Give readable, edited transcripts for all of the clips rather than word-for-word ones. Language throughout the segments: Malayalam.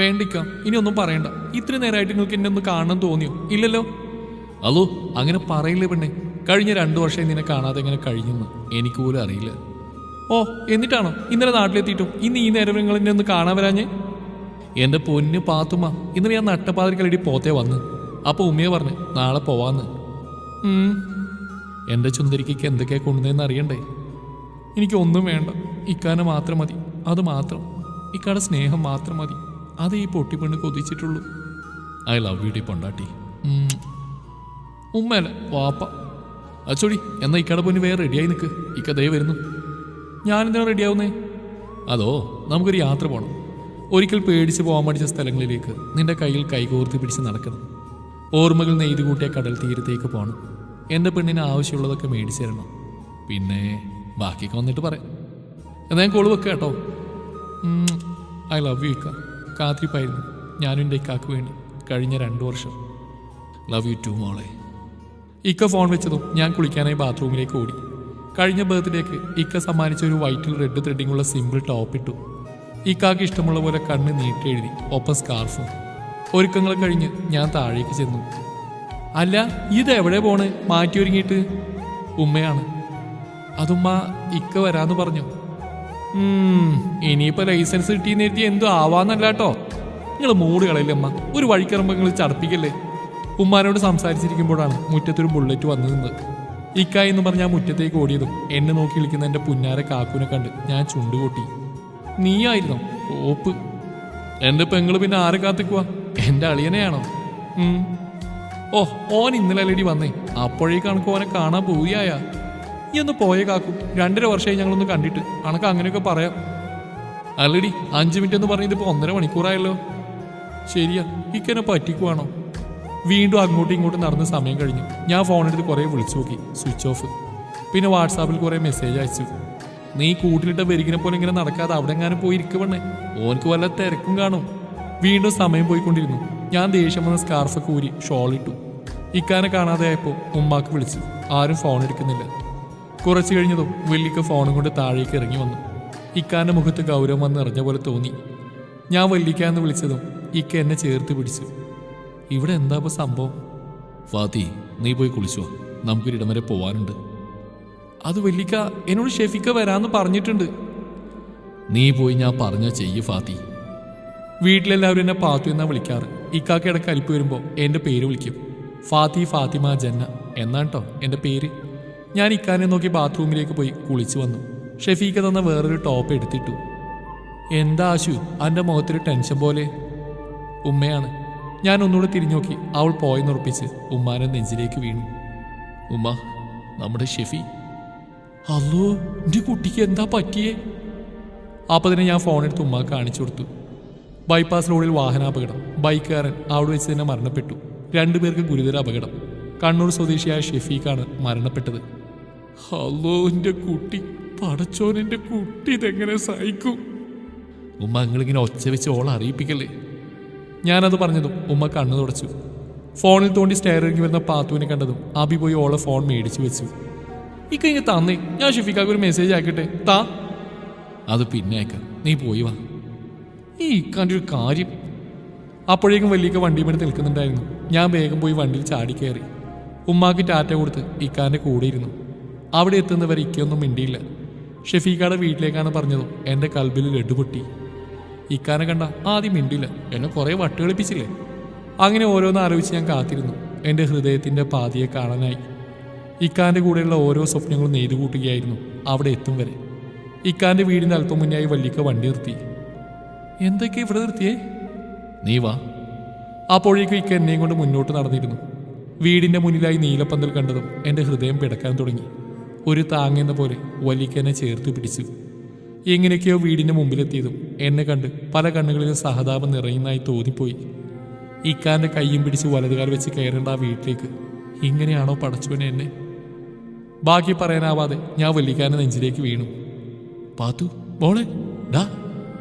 വേണ്ടിക്ക, ഇനി ഒന്നും പറയണ്ട. ഇത്രയും നേരമായിട്ട് നിങ്ങൾക്ക് എന്നെ ഒന്ന് കാണണം തോന്നിയോ? ഇല്ലല്ലോ. അല്ലോ, അങ്ങനെ പറയില്ലേ പെണ്ണെ. കഴിഞ്ഞ 2 വർഷം നിന്നെ കാണാതെ എങ്ങനെ കഴിഞ്ഞെന്ന് എനിക്ക് പോലും അറിയില്ല. ഓ, എന്നിട്ടാണോ ഇന്നലെ നാട്ടിലെത്തിയിട്ടും ഇന്ന് ഈ നേരം നിങ്ങൾ എന്നെ ഒന്ന് കാണാൻ വരാഞ്ഞേ? എൻ്റെ പൊന്ന് പാത്തുമ്മ, ഇന്നലെ ഞാൻ നട്ടപ്പാതിരിക്കലടി പോത്തേ വന്ന്. അപ്പോൾ ഉമ്മയെ പറഞ്ഞ് നാളെ പോവാന്ന്. എൻ്റെ ചുന്ദരിക്ക് എന്തൊക്കെയാണ് കൊണ്ടുവന്നതെന്ന് അറിയണ്ടേ? എനിക്കൊന്നും വേണ്ട, ഇക്കാനെ മാത്രം മതി. അത് മാത്രം, ഇക്കാടെ സ്നേഹം മാത്രം മതി. അത് ഈ പൊട്ടിപ്പെണ്ണ് കൊതിച്ചിട്ടുള്ളൂ. ഐ ലവ് യു ഡി പൊണ്ടാട്ടി. ഉമ്മയല്ല, വാപ്പ. അച്ചോടി, എന്നാൽ ഇക്കാടെ പൊന്ന് വേറെ റെഡിയായി നിൽക്ക്. ഇക്കതേ വരുന്നു. ഞാനെന്തിനാ റെഡിയാവുന്നേ? അതോ, നമുക്കൊരു യാത്ര പോകണം. ഒരിക്കൽ പേടിച്ച് പോകാൻ മടിച്ച സ്ഥലങ്ങളിലേക്ക് നിന്റെ കയ്യിൽ കൈകോർത്ത് പിടിച്ച് നടക്കണം. ഓർമ്മകൾ നെയ്തു കൂട്ടിയ കടൽ തീരത്തേക്ക് പോകണം. എൻ്റെ പെണ്ണിന് ആവശ്യമുള്ളതൊക്കെ മേടിച്ചു തരണം. പിന്നെ ബാക്കിയൊക്കെ വന്നിട്ട് പറയാം. എന്നാൽ ഞാൻ കോള് വെക്കുക കേട്ടോ. ഐ ലവ് യു ഇക്ക. കാത്തിരിപ്പായിരുന്നു ഞാനും എൻ്റെ ഇക്കാക്ക് വേണ്ടി കഴിഞ്ഞ 2 വർഷം. ലവ് യു ടു മോളെ. ഇക്ക ഫോൺ വെച്ചതും ഞാൻ കുളിക്കാനായി ബാത്റൂമിലേക്ക് ഓടി. കഴിഞ്ഞ ബർത്ത്ഡേക്ക് ഇക്ക സമ്മാനിച്ച ഒരു വൈറ്റിൽ റെഡ് ത്രെഡിങ്ങുള്ള സിമ്പിൾ ടോപ്പ് ഇട്ടു. ഇക്കാക്ക് ഇഷ്ടമുള്ള പോലെ കണ്ണ് നീട്ടി എഴുതി, ഒപ്പം സ്കാർഫും. ഒരുക്കങ്ങൾ കഴിഞ്ഞ് ഞാൻ താഴേക്ക് ചെന്നു. അല്ല, ഇത് എവിടെ പോണ് മാറ്റി ഒരുങ്ങിയിട്ട്? ഉമ്മയാണ്. അതുമ്മ ഇക്ക വരാന്ന് പറഞ്ഞു. ഇനിയിപ്പോ ലൈസൻസ് കിട്ടി നേരത്തെ എന്തോ ആവാന്നല്ല കേട്ടോ. നിങ്ങൾ മൂട് കളയില്ലേ അമ്മ, ഒരു വഴിക്കിറമ്പോ നിങ്ങൾ ചടപ്പിക്കല്ലേ. ഉമ്മാനോട് സംസാരിച്ചിരിക്കുമ്പോഴാണ് മുറ്റത്തൊരു ബുള്ളറ്റ് വന്നു നിന്നത്. ഇക്ക എന്ന് പറഞ്ഞ് ആ മുറ്റത്തേക്ക് ഓടിയതും എന്നെ നോക്കി വിളിക്കുന്ന എൻ്റെ പുന്നാര കാക്കുവിനെ കണ്ട് ഞാൻ ചുണ്ടുകൊട്ടി. നീയായിരുന്നോ ഓപ്പ്? എൻ്റെ പെങ്ങള് പിന്നെ ആരെ കാത്തിക്കുവാ? എൻ്റെ അളിയനെയാണോ? ഓ, ഓൻ ഇന്നലെ അല്ലടി വന്നേ. അപ്പോഴേക്കാണ് ഓനെ കാണാൻ പോവുകയാ. ഈ ഒന്ന് പോയേ കാക്കും. 2.5 വർഷമായി ഞങ്ങളൊന്ന് കണ്ടിട്ട്. അണക്ക് അങ്ങനെയൊക്കെ പറയാം. അല്ലടി, 5 മിനിറ്റ് എന്ന് പറഞ്ഞത് ഇപ്പോൾ 1.5 മണിക്കൂറായല്ലോ. ശരിയാ, ഇക്കെന്നെ പറ്റിക്കുവാണോ? വീണ്ടും അങ്ങോട്ടും ഇങ്ങോട്ടും നടന്ന് സമയം കഴിഞ്ഞു. ഞാൻ ഫോണെടുത്ത് കുറേ വിളിച്ചു നോക്കി, സ്വിച്ച് ഓഫ്. പിന്നെ വാട്സാപ്പിൽ കുറേ മെസ്സേജ് അയച്ചു. നീ കൂട്ടിലിട്ട വെരികിനെ പോലെ ഇങ്ങനെ നടക്കാതെ അവിടെ എങ്ങാനും പോയി ഇരിക്കുവണ്ണേ, ഓനക്ക് വല്ല തിരക്കും കാണും. വീണ്ടും സമയം പോയിക്കൊണ്ടിരുന്നു. ഞാൻ ദേഷ്യം വന്ന സ്കാർഫൊക്കെ ഊരി ഷോളിട്ടു. ഇക്കാനെ കാണാതെ ആയപ്പോൾ ഉമ്മാക്ക് വിളിച്ചു. ആരും ഫോൺ എടുക്കുന്നില്ല. കുറച്ച് കഴിഞ്ഞതും വല്ലിക്ക ഫോണും കൊണ്ട് താഴേക്ക് ഇറങ്ങി വന്നു. ഇക്കാന്റെ മുഖത്ത് ഗൗരവം വന്ന് നിറഞ്ഞ പോലെ തോന്നി. ഞാൻ വല്ലിക്കാന്ന് വിളിച്ചതും ഇക്ക എന്നെ ചേർത്ത് പിടിച്ചു. ഇവിടെ എന്താ ഇപ്പോൾ സംഭവം? ഫാത്തി, നീ പോയി കുളിച്ചോ, നമുക്കൊരിടം വരെ പോവാനുണ്ട്. അത് വല്ലിക്ക, എന്നോട് ഷെഫിക്ക വരാന്ന് പറഞ്ഞിട്ടുണ്ട്. നീ പോയി ഞാൻ പറഞ്ഞ ചെയ്യ് ഫാത്തി. വീട്ടിലെല്ലാവരും എന്നെ പാത്തു എന്നാ വിളിക്കാറ്. ഇക്കാക്കയുടെ കലിപ്പ് വരുമ്പോൾ എൻ്റെ പേര് വിളിക്കും. ഫാത്തി, ഫാത്തിമ, ജന്ന എന്നാണ് കേട്ടോ എൻ്റെ പേര്. ഞാൻ ഇക്കാനെ നോക്കി ബാത്റൂമിലേക്ക് പോയി കുളിച്ചു വന്നു. ഷെഫീക്ക തന്ന വേറൊരു ടോപ്പ് എടുത്തിട്ടു. എന്താ ആശു, എൻ്റെ മുഖത്തൊരു ടെൻഷൻ പോലെ? ഉമ്മയാണ്. ഞാൻ ഒന്നുകൂടെ തിരിഞ്ഞു നോക്കി. അവൾ പോയെന്നുറപ്പിച്ച് ഉമ്മാനെ നെഞ്ചിലേക്ക് വീണു. ഉമ്മ, നമ്മുടെ ഷെഫി. അല്ലോ, എൻ്റെ കുട്ടിക്ക് എന്താ പറ്റിയേ? അപ്പോൾ തന്നെ ഞാൻ ഫോണെടുത്ത് ഉമ്മ കാണിച്ചു കൊടുത്തു. ബൈപ്പാസ് റോഡിൽ വാഹനാപകടം. ബൈക്കുകാരൻ അവിടെ വെച്ച് തന്നെ മരണപ്പെട്ടു. 2 പേർക്ക് ഗുരുതര അപകടം. കണ്ണൂർ സ്വദേശിയായ ഷെഫീഖാണ് മരണപ്പെട്ടത്. അല്ലോ, എൻ്റെ കുട്ടി. പടച്ചോൻ, എൻ്റെ കുട്ടി ഇതെങ്ങനെ സഹിക്കും? ഉമ്മ, നിങ്ങളിങ്ങനെ ഒച്ച വെച്ച് ഓളെ അറിയിപ്പിക്കല്ലേ. ഞാനത് പറഞ്ഞതും ഉമ്മ കണ്ണു തുടച്ചു. ഫോണിൽ തോണ്ടി സ്റ്റെയർ ഇറങ്ങി വരുന്ന പാത്തുവിനെ കണ്ടതും അബി പോയി ഓളെ ഫോൺ മേടിച്ചു വെച്ചു. ഇങ്ങനെ തന്നേ, ഞാൻ ഷെഫീഖാക്ക് ഒരു മെസ്സേജ് ആക്കട്ടെ. താ. അത് പിന്നെ അയക്കാം, നീ പോയി വാ. ഈ ഇക്കാൻ്റെ ഒരു കാര്യം. അപ്പോഴേക്കും വലിയ വണ്ടിയുമെടുത്ത് നിൽക്കുന്നുണ്ടായിരുന്നു. ഞാൻ വേഗം പോയി വണ്ടിയിൽ ചാടിക്കയറി. ഉമ്മാക്ക് ടാറ്റ കൊടുത്ത് ഇക്കാൻ്റെ കൂടെ ഇരുന്നു. അവിടെ എത്തുന്നവർ ഇക്കൊന്നും മിണ്ടിയില്ല. ഷെഫീഖയുടെ വീട്ടിലേക്കാണ് പറഞ്ഞതും എൻ്റെ കൽബിൽ ലഡു പൊട്ടി. ഇക്കാനെ കണ്ട ആദ്യം മിണ്ടില്ല, എന്നെ കുറേ വട്ടുകളിപ്പിച്ചില്ലേ. അങ്ങനെ ഓരോന്ന് ആലോചിച്ച് ഞാൻ കാത്തിരുന്നു. എൻ്റെ ഹൃദയത്തിൻ്റെ പാതിയെ കാണാനായി. ഇക്കാൻ്റെ കൂടെയുള്ള ഓരോ സ്വപ്നങ്ങളും നെയ്തു കൂട്ടുകയായിരുന്നു അവിടെ എത്തും വരെ. ഇക്കാൻ്റെ വീടിന് അല്പം മുന്നായി വല്ലിക്ക വണ്ടി നിർത്തി. എന്തൊക്കെ ഇവിടെ നിർത്തിയേ? നീ വാ. അപ്പോഴേക്കും ഇക്ക എന്നെയും കൊണ്ട് മുന്നോട്ട് നടന്നിരുന്നു. വീടിൻ്റെ മുന്നിലായി നീലപ്പന്തൽ കണ്ടതും എൻ്റെ ഹൃദയം പിടക്കാൻ തുടങ്ങി. ഒരു താങ്ങെന്ന പോലെ വല്ലിക്ക എന്നെ ചേർത്ത് പിടിച്ചു. എങ്ങനെയൊക്കെയോ വീടിൻ്റെ മുമ്പിലെത്തിയതും എന്നെ കണ്ട് പല കണ്ണുകളിലും സഹതാപം നിറയുന്നതായി തോന്നിപ്പോയി. ഇക്കാൻ്റെ കയ്യും പിടിച്ച് വലതുകാൽ വെച്ച് കയറേണ്ട ആ വീട്ടിലേക്ക് ഇങ്ങനെയാണോ പടച്ചോനെ എന്നെ? ബാക്കി പറയാനാവാതെ ഞാൻ വല്ലിക്കാൻ്റെ നെഞ്ചിലേക്ക് വീണു. പാത്തു മോളെ ഡാ.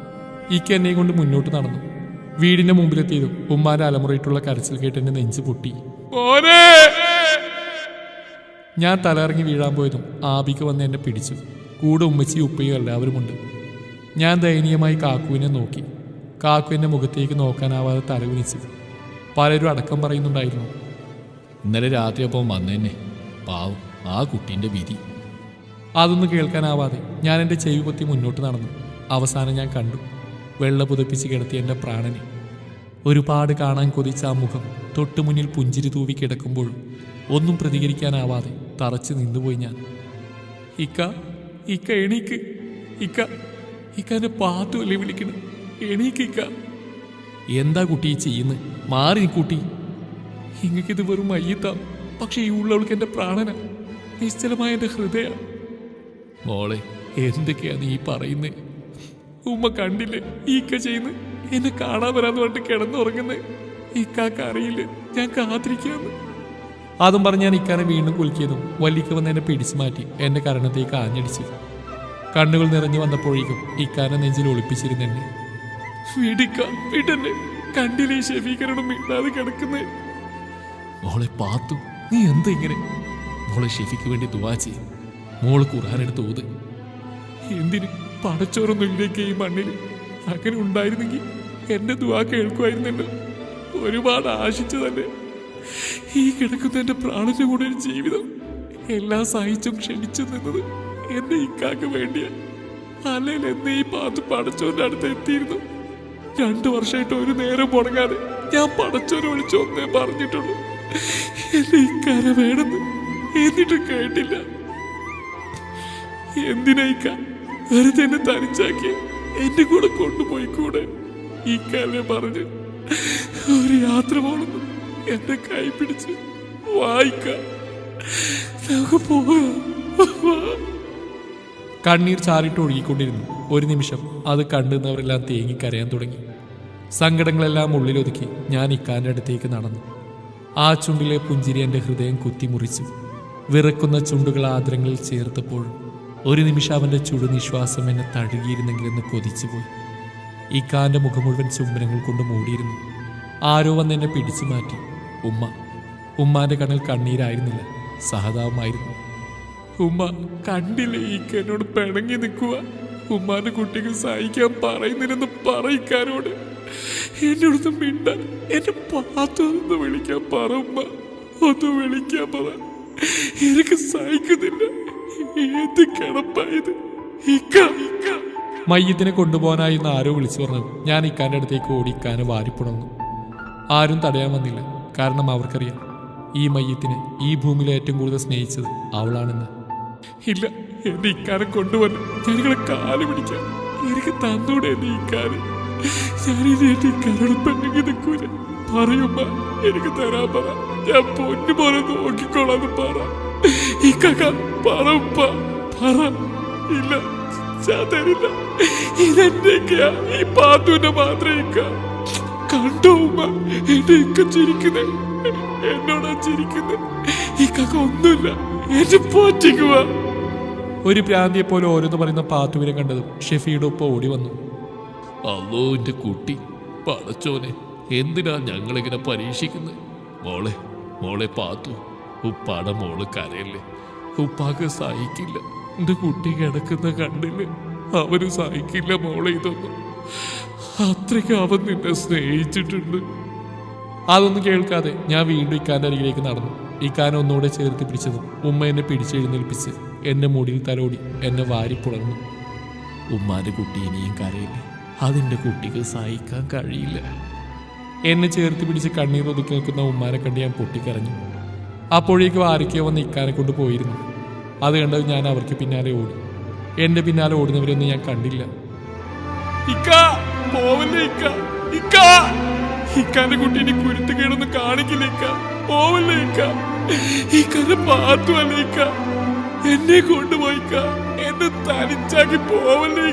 ഇക്ക എന്നെയും കൊണ്ട് മുന്നോട്ട് നടന്നു. വീടിൻ്റെ മുമ്പിലെത്തിയതും ഉമ്മാൻ്റെ അലമുറയിട്ടുള്ള കരച്ചിൽ കേട്ട് എൻ്റെ നെഞ്ച് പൊട്ടി. ഞാൻ തലയിറങ്ങി വീഴാൻ പോയതും ആബിക്ക് വന്ന് എന്നെ പിടിച്ചു. കൂടെ ഉമ്മച്ചി ഉപ്പയും എല്ലാവരുമുണ്ട്. ഞാൻ ദയനീയമായി കാക്കുവിനെ നോക്കി. കാക്കു എന്റെ മുഖത്തേക്ക് നോക്കാനാവാതെ തലകുനിച്ചു. പലരും അടക്കം പറയുന്നുണ്ടായിരുന്നു, ഇന്നലെ രാത്രി അപ്പം വന്നേന്നെ, പാവം ആ കുട്ടീൻ്റെ വിധി. അതൊന്നും കേൾക്കാനാവാതെ ഞാൻ എൻ്റെ ചെവി പൊത്തി മുന്നോട്ട് നടന്നു. അവസാനം ഞാൻ കണ്ടു വെള്ള പുതപ്പിച്ച് കിടത്തി എൻ്റെ പ്രാണനെ. ഒരുപാട് കാണാൻ കൊതിച്ച ആ മുഖം തൊട്ടുമുന്നിൽ പുഞ്ചിരി തൂവി കിടക്കുമ്പോഴും ഒന്നും പ്രതികരിക്കാനാവാതെ തറച്ച് നിന്നുപോയി ഞാൻ. ഇക്ക ഇക്ക എണീക്ക്, ഇക്ക ഇക്ക എന്നെ പാത്തുമല്ലേ വിളിക്കണം, എണീക്ക് ഇക്ക. എന്താ കുട്ടി ചെയ്യുന്നത്? മാറി കുട്ടി. ഇങ്ങക്കിത് വെറും മയ്യത്താം, പക്ഷെ ഈ ഉള്ളവൾക്ക് എൻ്റെ പ്രാണന, നിശ്ചലമായ എൻ്റെ ഹൃദയ. മോളെ എന്തൊക്കെയാ നീ പറയുന്നേ? ഉമ്മ കണ്ടില്ലേ ഈക്ക ചെയ്യുന്നത്? എന്നെ കാണാൻ വരാന്ന് പറഞ്ഞിട്ട് കിടന്നുറങ്ങുന്നത്. ഇക്കാക്ക് അറിയില്ല ഞാൻ കാത്തിരിക്കാന്ന്. അതും പറഞ്ഞ് ഞാൻ ഇക്കാനെ വീണ്ടും കുലുക്കിയതും വല്ലിക്ക വന്ന് എന്നെ പിടിച്ചു മാറ്റി എൻ്റെ കരണത്തേക്ക് ആഞ്ഞടിച്ചു. കണ്ണുകൾ നിറഞ്ഞു വന്നപ്പോഴേക്കും ഇക്കാനെ നെഞ്ചിൽ ഒളിപ്പിച്ചിരുന്നെന്നെ. വിടന്നെ, കണ്ടില്ലേ ഷെഫീഖനോട് മിണ്ടാതെ കിടക്കുന്നേ. മോളെ പാത്തു, നീ എന്താ ഇങ്ങനെ? മോളെ ഷെഫിക്ക് വേണ്ടി ദുആ ചെയ്യും. മോള് ഖുർആനെടുത്ത് ഓത്. എന്തിന്? പടച്ചോറൊന്നും ഇല്ലേക്ക് ഈ മണ്ണിൽ. അങ്ങനെ ഉണ്ടായിരുന്നെങ്കിൽ എന്റെ ദുആ കേൾക്കുമായിരുന്നല്ലോ. ഒരുപാട് ആശിച്ചതല്ലേ ഈ കിടക്കുന്ന എന്റെ പ്രാണന്റെ കൂടെ ഒരു ജീവിതം. എല്ലാം സഹിച്ചും ക്ഷണിച്ചു നിന്നത് എന്റെ ഇക്കാക്ക് വേണ്ടിയാ. അല്ലെങ്കിൽ എന്നെ ഈ പാത്ത് പടച്ചോന്റെ അടുത്ത് എത്തിയിരുന്നു. 2 വർഷമായിട്ട് ഒരു നേരം മുടങ്ങാതെ ഞാൻ പടച്ചോനെ വിളിച്ച് ഒന്നേ പറഞ്ഞിട്ടുള്ളൂ, എന്റെ ഇക്കാരെ വേണമെന്ന്. എന്നിട്ടും കേട്ടില്ല. എന്തിനായിക്ക വെറുതെ എന്നെ തനിച്ചാക്കി എന്റെ കൂടെ കൊണ്ടുപോയി കൂടെ? ഈ കാലം പറഞ്ഞ് ഒരു യാത്ര പോണെന്ന് എന്റെ കൈ പിടിച്ച് വായിക്ക, നമുക്ക് പോകാം. കണ്ണീർ ചാറിട്ട് ഒഴുകിക്കൊണ്ടിരുന്നു. ഒരു നിമിഷം അത് കണ്ടുന്നവരെല്ലാം തേങ്ങിക്കരയാൻ തുടങ്ങി. സങ്കടങ്ങളെല്ലാം ഉള്ളിലൊതുക്കി ഞാൻ ഇക്കാന്റെ അടുത്തേക്ക് നടന്നു. ആ ചുണ്ടിലെ പുഞ്ചിരി എൻ്റെ ഹൃദയം കുത്തിമുറിച്ചു. വിറക്കുന്ന ചുണ്ടുകൾ ആദരങ്ങളിൽ ചേർത്തപ്പോഴും ഒരു നിമിഷം അവൻ്റെ ചുടുനിശ്വാസം എന്നെ തഴുകിയിരുന്നെങ്കിലെന്ന് കൊതിച്ചുപോയി. ഇക്കാന്റെ മുഖം മുഴുവൻ ചുംബനങ്ങൾ കൊണ്ട് മൂടിയിരുന്നു. ആരോ വന്ന് എന്നെ പിടിച്ചു മാറ്റി. ഉമ്മാന്റെ കണ്ണിൽ കണ്ണീരായിരുന്നില്ല, സഹതാപമായിരുന്നു. ഉമ്മ കണ്ടില്ലേ ഈക്ക എന്നോട് പിണങ്ങി നിൽക്കുക. ഉമ്മാന്റെ കുട്ടികൾ സഹിക്കാൻ പറയുന്നില്ലെന്ന് പറയിക്കാനോട്. എന്നോടൊന്ന് മിണ്ടാൻ, എന്റെ പാത്തൊന്ന് വിളിക്കാൻ പറ ഉമ്മ, ഒന്ന് വിളിക്കാൻ പറ. എനിക്ക് സഹിക്കുന്നില്ല. ഏത് കിടപ്പായത്? മയ്യത്തിനെ കൊണ്ടുപോകാനായി എന്ന് ആരോ വിളിച്ചു പറഞ്ഞു. ഞാൻ ഇക്കാന്റെ അടുത്തേക്ക് ഓടി ഇക്കാനെ വാരിപ്പുണർന്നു. ആരും തടയാൻ വന്നില്ല. കാരണം അവർക്കറിയാം ഈ മയ്യത്തിനെ ഈ ഭൂമിയിലെ ഏറ്റവും കൂടുതൽ സ്നേഹിച്ചത് അവളാണെന്ന്. ഇല്ല, എന്റെ ഇക്കാനെ കൊണ്ടുവന്ന് ഞങ്ങളെ കാല് പിടിക്കാം. എനിക്ക് തന്നൂടെ എന്റെ ഇക്കാന്. ഞാനിത് എന്റെ ഇക്കാനോട് പെണ്ണുങ്ങി നിൽക്കൂല. പറയുമ്പ എനിക്ക് തരാൻ പറ, ഞാൻ പൊന്നു പോലെ നോക്കിക്കോളാന്ന് പറ. ഇക്ക പറ. ഇല്ല, ഞാൻ തരില്ല. ഇതെന്തൊക്കെയാ? ഈ പാത്തുവിന്റെ മാത്രം ഇക്ക കണ്ടോ ഉമ്മ? എന്റെ ഇക്ക ചിരിക്കുന്നേ, എന്നോടാ ചിരിക്കുന്നേ. ഇക്കൊക്കെ ഒന്നുമില്ല, എന്നെ പോറ്റിക്കുക. ഒരു പ്രാന്തിയെ പോലെ ഓരോന്ന് പറയുന്ന പാത്തുവിനെ കണ്ടതും ഷെഫിയുടെ ഒപ്പം ഓടി വന്നു. അല്ലോ എൻ്റെ കുട്ടി, പടച്ചോനെ, എന്തിനാ ഞങ്ങളിങ്ങനെ പരീക്ഷിക്കുന്നത്? മോളെ പാത്തു, ഉപ്പാടെ മോള് കരയല്ലേ. ഉപ്പാക്ക് സഹിക്കില്ല. എൻ്റെ കുട്ടി കിടക്കുന്ന കണ്ടില്ല, അവന് സഹിക്കില്ല മോളെ ഇതൊന്നും. അത്രയ്ക്ക് അവൻ നിന്നെ സ്നേഹിച്ചിട്ടുണ്ട്. അതൊന്നും കേൾക്കാതെ ഞാൻ വീണ്ടും ഇക്കാന്റെ അരികിലേക്ക് നടന്നു. ഇക്കാനെ ഒന്നുകൂടെ ചേർത്ത് പിടിച്ചതും ഉമ്മ എന്നെ പിടിച്ചെഴുന്നേൽപ്പിച്ച് എന്റെ മുടിയിൽ തലോടി എന്നെ വാരിപ്പുണർന്നു. ഉമ്മാന്റെ കുട്ടി ഇനിയും കരയില്ലേ, അതിൻ്റെ കുട്ടിക്ക് സഹിക്കാൻ കഴിയില്ല. എന്നെ ചേർത്ത് പിടിച്ച് കണ്ണീർ ഒതുക്കി നിൽക്കുന്ന ഉമ്മാനെ കണ്ട് ഞാൻ പൊട്ടിക്കരഞ്ഞു. അപ്പോഴേക്കും ആരൊക്കെയോ വന്ന് ഇക്കാനെ കൊണ്ട് പോയിരുന്നു. അത് കണ്ടത് ഞാൻ അവർക്ക് പിന്നാലെ ഓടി. എന്റെ പിന്നാലെ ഓടുന്നവരൊന്നും ഞാൻ കണ്ടില്ല. ഇക്കാന്റെ കുട്ടീനെ കുരുത്ത് കേടൊന്നും കാണിക്കില്ല. പോവല്ലേ ഇക്കാന്റെ പാത്തുവല്ലേ? എന്നെ കൊണ്ടുപോയിക്ക, എന്നെ തനിച്ചാക്കി പോവല്ലേ?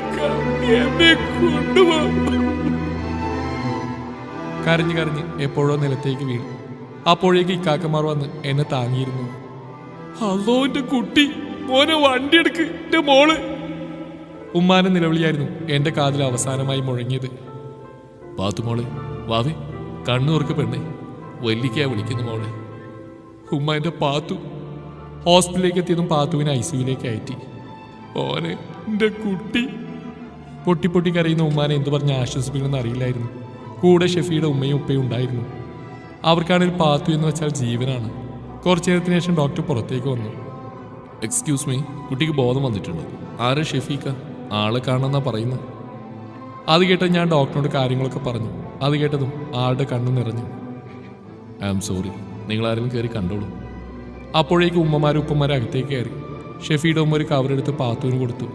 എന്നെ കൊണ്ടുപോ. കരഞ്ഞ് എപ്പോഴോ നിലത്തേക്ക് വീണു. അപ്പോഴേക്ക് ഇക്കാക്കന്മാർ വന്ന് എന്നെ താങ്ങിയിരുന്നു. അല്ലോ എന്റെ കുട്ടി, മോനെ വണ്ടി എടുക്ക്, എന്റെ മോള്. ഉമ്മാന്റെ നിലവിളിയായിരുന്നു എന്റെ കാതിൽ അവസാനമായി മുഴങ്ങിയത്. പാത്തുമോളെ, വാവേ, കണ്ണുറക്ക് പെണ്ണേ, വല്ലിക്കാ വിളിക്കുന്നു മോളെ. ഉമ്മ എന്റെ പാത്തു. ഹോസ്പിറ്റലിലേക്ക് എത്തിയതും പാത്തുവിനെ ICUവിലേക്ക് അയറ്റി. ഓനെ എന്റെ കുട്ടി. പൊട്ടി പൊട്ടി കരയുന്ന ഉമ്മാനെ എന്തു പറഞ്ഞ് ആശ്വസിപ്പിക്കണമെന്ന് അറിയില്ലായിരുന്നു. കൂടെ ഷെഫിയുടെ ഉമ്മയും ഉപ്പയും ഉണ്ടായിരുന്നു. അവർക്കാണെങ്കിൽ പാത്തു എന്ന് വെച്ചാൽ ജീവനാണ്. കുറച്ചു നേരത്തിന് ശേഷം ഡോക്ടർ പുറത്തേക്ക് വന്നു. എക്സ്ക്യൂസ് മീ, കുട്ടിക്ക് ബോധം വന്നിട്ടുണ്ട്. ആരാ ഷെഫീക്ക? ആളെ കാണണമെന്നാ പറയുന്നത്. അത് കേട്ട് ഞാൻ ഡോക്ടറിനോട് കാര്യങ്ങളൊക്കെ പറഞ്ഞു. അത് കേട്ടതും ആളുടെ കണ്ണു നിറഞ്ഞു. ഐ ആം സോറി, നിങ്ങൾ ആരെങ്കിലും കയറി കണ്ടോളൂ. അപ്പോഴേക്ക് ഉമ്മമാരും ഉപ്പമാരും അകത്തേക്ക് കയറി. ഷെഫിയുടെ ഉമ്മ ഒരു കവറെടുത്ത് പാത്തുവിന് കൊടുത്തു.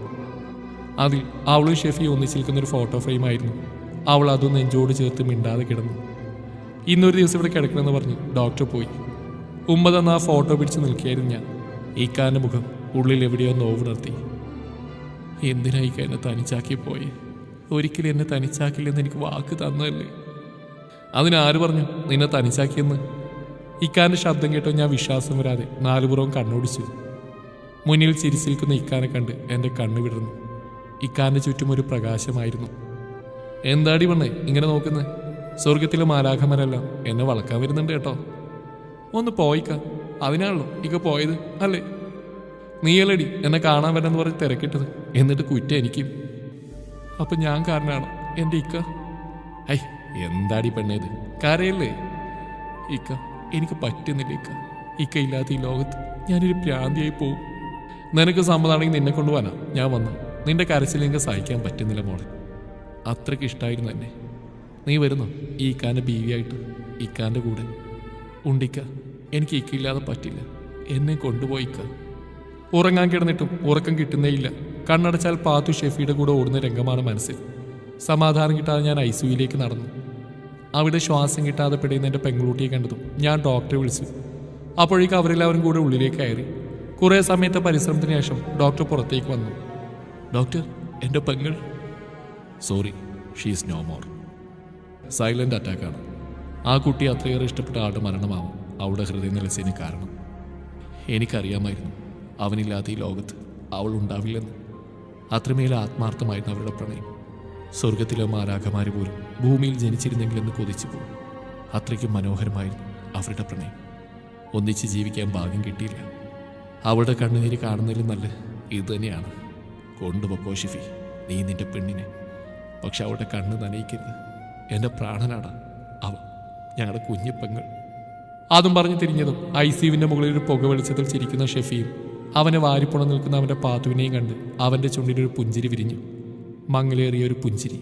അതിൽ അവളും ഷെഫി ഒന്നിച്ച് നിൽക്കുന്നൊരു ഫോട്ടോ ഫ്രെയിമായിരുന്നു. അവൾ അതും നെഞ്ചോട് ചേർത്ത് മിണ്ടാതെ കിടന്നു. ഇന്നൊരു ദിവസം ഇവിടെ കിടക്കണമെന്ന് പറഞ്ഞ് ഡോക്ടർ പോയി. ഉമ്മ തന്ന ആ ഫോട്ടോ പിടിച്ച് നിൽക്കുകയായിരുന്നു ഞാൻ. ഈക്കാൻ്റെ മുഖം ഉള്ളിൽ എവിടെയോ നോവ് നിർത്തി. എന്തിനായിക്ക എന്നെ തനിച്ചാക്കി പോയി? ഒരിക്കലും എന്നെ തനിച്ചാക്കില്ലെന്ന് എനിക്ക് വാക്ക് തന്നതല്ലേ? അതിനാര് പറഞ്ഞു നിന്നെ തനിച്ചാക്കിയെന്ന്? ഇക്കാൻ്റെ ശബ്ദം കേട്ടോ ഞാൻ വിശ്വാസം വരാതെ നാലുപുറവും കണ്ണോടിച്ചു. മുന്നിൽ ചിരിച്ചിരിക്കുന്ന ഇക്കാനെ കണ്ട് എൻ്റെ കണ്ണ് വിടർന്നു. ഇക്കാൻ്റെ ചുറ്റും ഒരു പ്രകാശമായിരുന്നു. എന്താടി പെണ്ണേ ഇങ്ങനെ നോക്കുന്നത്? സ്വർഗത്തിലെ മാലാഖമാരെല്ലാം എന്നെ വളക്കാൻ വരുന്നുണ്ട് കേട്ടോ. ഒന്ന് പോയിക്ക, അതിനാണല്ലോ ഇക്ക പോയത് അല്ലേ? നീയല്ലടി എന്നെ കാണാൻ വരണമെന്ന് പറഞ്ഞ് തിരക്കിട്ടത്. എന്നിട്ട് കുറ്റം എനിക്കും. അപ്പം ഞാൻ കാരണമാണ് എൻ്റെ ഇക്ക? ഐ എന്താടി പെണ്ണേത്, കരയല്ലേ? ഇക്ക എനിക്ക് പറ്റുന്നില്ല ഇക്ക. ഇക്ക ഇല്ലാത്ത ഈ ലോകത്ത് ഞാനൊരു ഭ്രാന്തിയായി പോവും. നിനക്ക് സമ്മതമാണെങ്കിൽ നിന്നെ കൊണ്ടുപോകാനാ ഞാൻ വന്നു. നിന്റെ കരച്ചിൽ എനിക്ക് സഹിക്കാൻ പറ്റുന്നില്ല മോളെ. അത്രയ്ക്ക് ഇഷ്ടമായിരുന്നു എന്നെ. നീ വരുന്നു ഈ ഇക്കാൻ്റെ ബീവിയായിട്ട് ഇക്കാൻ്റെ കൂടെ ഉണ്ടിക്ക. എനിക്ക് ഇക്കയില്ലാതെ പറ്റില്ല, എന്നെ കൊണ്ടുപോയിക്ക. ഉറങ്ങാൻ കിടന്നിട്ടും ഉറക്കം കിട്ടുന്നേയില്ല. കണ്ണടച്ചാൽ പാത്തു ഷെഫിയുടെ കൂടെ ഓടുന്ന രംഗമാണ് മനസ്സിൽ. സമാധാനം കിട്ടാതെ ഞാൻ ഐസിയുയിലേക്ക് നടന്നു. അവിടെ ശ്വാസം കിട്ടാതെ പിടയുന്ന എൻ്റെ പെൺകുട്ടിയെ കണ്ടതും ഞാൻ ഡോക്ടറെ വിളിച്ചു. അപ്പോഴേക്കും അവരെല്ലാവരും കൂടെ ഉള്ളിലേക്ക് കയറി. കുറേ സമയത്തെ പരിശ്രമത്തിന് ശേഷം ഡോക്ടർ പുറത്തേക്ക് വന്നു. ഡോക്ടർ, എൻ്റെ പെങ്ങൾ. Sorry, she's no more. Silent അറ്റാക്കാണ്. ആ കുട്ടി അത്രയേറെ ഇഷ്ടപ്പെട്ട ആളുടെ മരണമാവും അവളുടെ ഹൃദയം നിലച്ചതിന് കാരണം. എനിക്കറിയാമായിരുന്നു അവനില്ലാത്ത ഈ ലോകത്ത് അവൾ ഉണ്ടാവില്ലെന്ന്. അത്രമേൽ ആത്മാർത്ഥമായിരുന്നു അവരുടെ പ്രണയം. സ്വർഗത്തിലെ മാലാഖമാര് പോലും ഭൂമിയിൽ ജനിച്ചിരുന്നെങ്കിലെന്ന് കൊതിച്ചു പോകും. അത്രയ്ക്കും മനോഹരമായിരുന്നു അവരുടെ പ്രണയം. ഒന്നിച്ച് ജീവിക്കാൻ ഭാഗ്യം കിട്ടിയില്ല. അവളുടെ കണ്ണുനീര് കാണുന്നതിലും നല്ല ഇത് തന്നെയാണ്. കൊണ്ടുപൊക്കോ ഷിഫി നീ നിന്റെ പെണ്ണിനെ. പക്ഷെ അവളുടെ കണ്ണ് നനയിക്കരുത്. എൻ്റെ പ്രാണനാണ് അവ, ഞങ്ങളുടെ കുഞ്ഞിപ്പെങ്ങൾ. അതും പറഞ്ഞ് തിരിഞ്ഞതും ഐസിയുവിൻ്റെ മുകളിൽ ഒരു പുക വെളിച്ചത്തിൽ ചിരിക്കുന്ന ഷെഫിയും അവനെ വാരിപ്പുണ നിൽക്കുന്ന അവൻ്റെ പാത്തുവിനെയും കണ്ട് അവൻ്റെ ചുണ്ടിലൊരു പുഞ്ചിരി വിരിഞ്ഞു. മങ്ങലേറിയ ഒരു പുഞ്ചിരി.